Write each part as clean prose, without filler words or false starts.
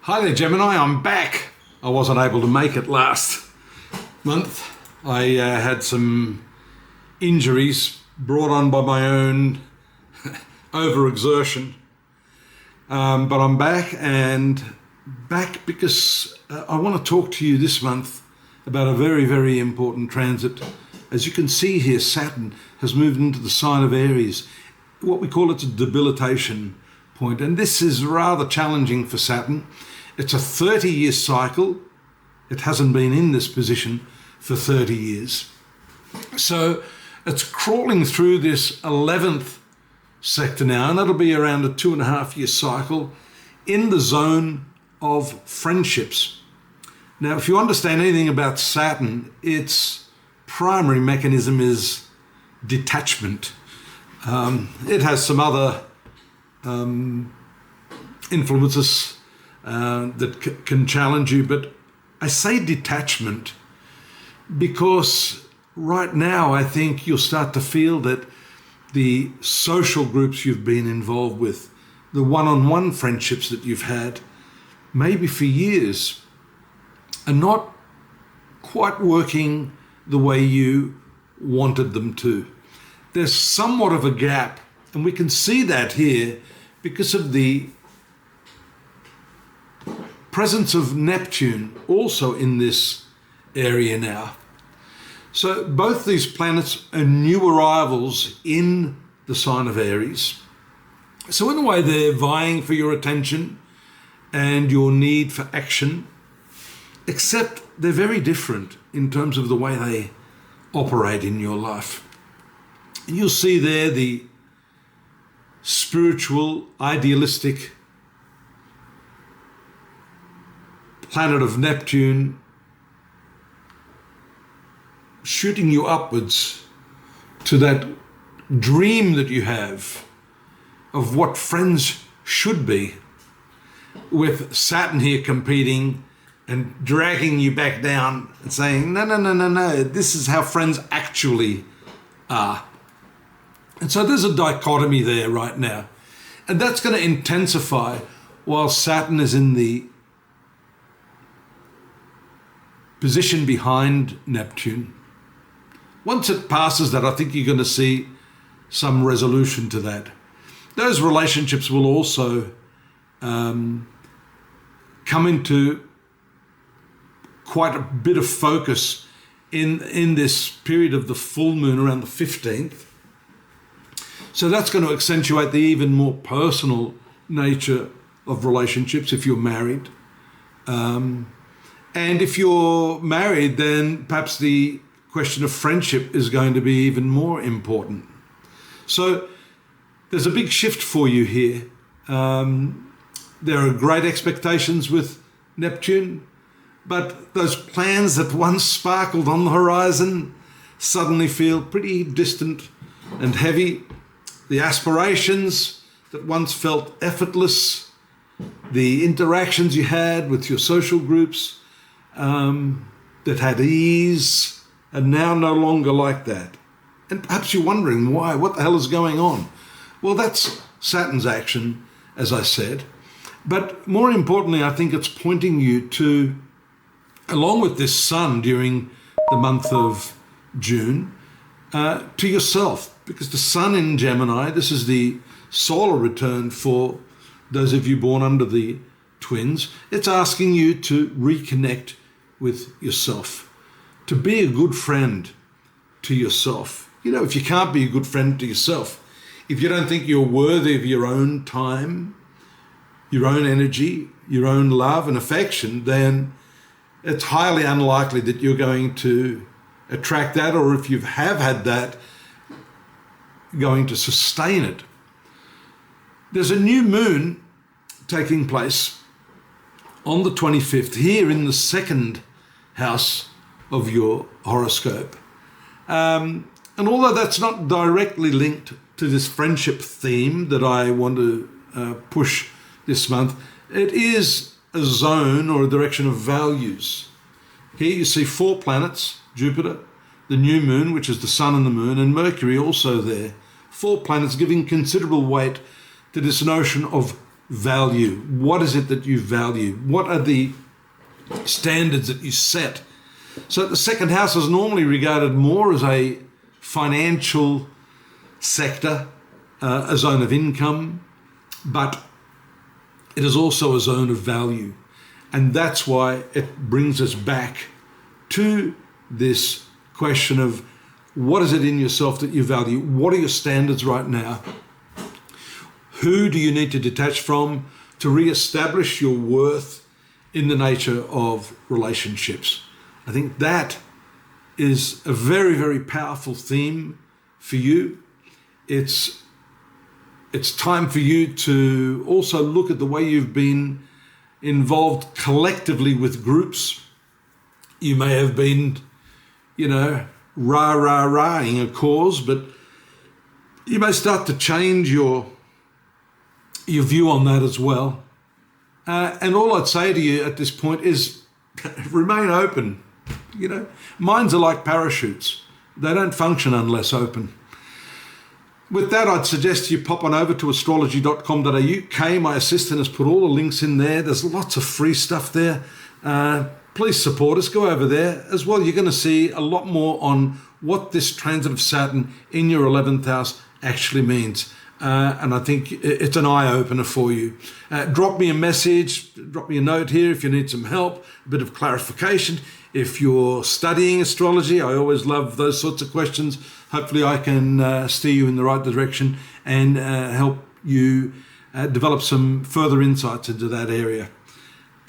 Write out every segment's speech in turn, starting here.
Hi there, Gemini. I'm back. I wasn't able to make it last month. I had some injuries brought on by my own overexertion. But I'm back because I want to talk to you this month about a very, very important transit. As you can see here, Saturn has moved into the sign of Aries. What we call it's a debilitation point. And this is rather challenging for Saturn. It's a 30-year cycle. It hasn't been in this position for 30 years. So it's crawling through this 11th sector now, and that'll be around a 2.5-year cycle in the zone of friendships. Now, if you understand anything about Saturn, its primary mechanism is detachment. It has some other influences that can challenge you, but I say detachment because right now I think you'll start to feel that the social groups you've been involved with, the one-on-one friendships that you've had, maybe for years, are not quite working the way you wanted them to. There's somewhat of a gap, and we can see that here because of the presence of Neptune also in this area now. So both these planets are new arrivals in the sign of Aries. So in a way, they're vying for your attention and your need for action, except they're very different in terms of the way they operate in your life. And you'll see there the spiritual, idealistic planet of Neptune shooting you upwards to that dream that you have of what friends should be, with Saturn here competing and dragging you back down and saying, no, this is how friends actually are. And so there's a dichotomy there right now. And that's going to intensify while Saturn is in the position behind Neptune. Once it passes that, I think you're going to see some resolution to that. Those relationships will also come into quite a bit of focus in this period of the full moon around the 15th. So that's going to accentuate the even more personal nature of relationships if you're married. And if you're married, then perhaps the question of friendship is going to be even more important. So there's a big shift for you here. There are great expectations with Neptune, but those plans that once sparkled on the horizon suddenly feel pretty distant and heavy. The aspirations that once felt effortless, the interactions you had with your social groups that had ease, are now no longer like that. And perhaps you're wondering why, what the hell is going on? Well, that's Saturn's action, as I said. But more importantly, I think it's pointing you to, along with this sun during the month of June, to yourself. Because the sun in Gemini, this is the solar return for those of you born under the twins. It's asking you to reconnect with yourself, to be a good friend to yourself. You know, if you can't be a good friend to yourself, if you don't think you're worthy of your own time, your own energy, your own love and affection, then it's highly unlikely that you're going to attract that, or if you have had that, going to sustain it. There's a new moon taking place on the 25th here in the second house of your horoscope. And although that's not directly linked to this friendship theme that I want to push this month, it is a zone or a direction of values. Here you see 4 planets: Jupiter, the new moon, which is the sun and the moon, and Mercury also there. 4 planets giving considerable weight to this notion of value? What is it that you value? What are the standards that you set? So the second house is normally regarded more as a financial sector, a zone of income, but it is also a zone of value. And that's why it brings us back to this question of what is it in yourself that you value? What are your standards right now? Who do you need to detach from to re-establish your worth in the nature of relationships? I think that is a very, very powerful theme for you. It's time for you to also look at the way you've been involved collectively with groups. You may have been, rah-ing a cause, but you may start to change your view on that as well. And all I'd say to you at this point is remain open. Minds are like parachutes. They don't function unless open. With that, I'd suggest you pop on over to astrology.com.au. Kay, my assistant, has put all the links in there. There's lots of free stuff there. Please support us. Go over there. As well, you're going to see a lot more on what this transit of Saturn in your 11th house actually means. And I think it's an eye-opener for you. Drop me a message, drop me a note here if you need some help, a bit of clarification. If you're studying astrology, I always love those sorts of questions. Hopefully I can steer you in the right direction and help you develop some further insights into that area.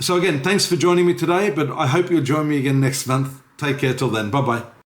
So again, thanks for joining me today, but I hope you'll join me again next month. Take care till then. Bye-bye.